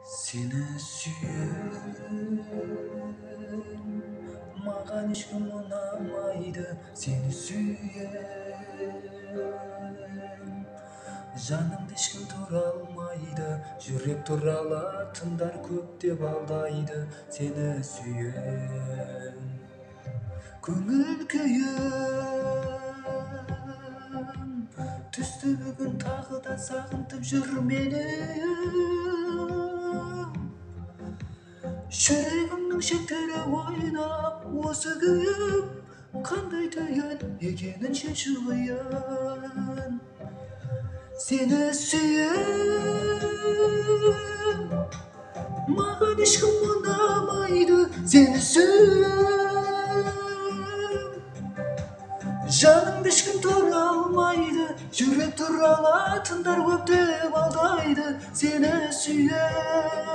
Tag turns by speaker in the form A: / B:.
A: Seni süyen mağan işkim unamaydı. Seni süyen canımda işkim turalmaydı. Yürek turalatınlar köp dep aldaydı. Seni süyen көңіл köyüm түсті бүгін тағы да сағынтып жүр мені жүрегімнің шектері ойнап осы күйім қандай түйін екенін шешу қиын сені сүйем маған ешкім ұнамайды сені сүйем жанымды ешкім тұра алмайды жүрек туралатындар көп деп алдайды сені сүйем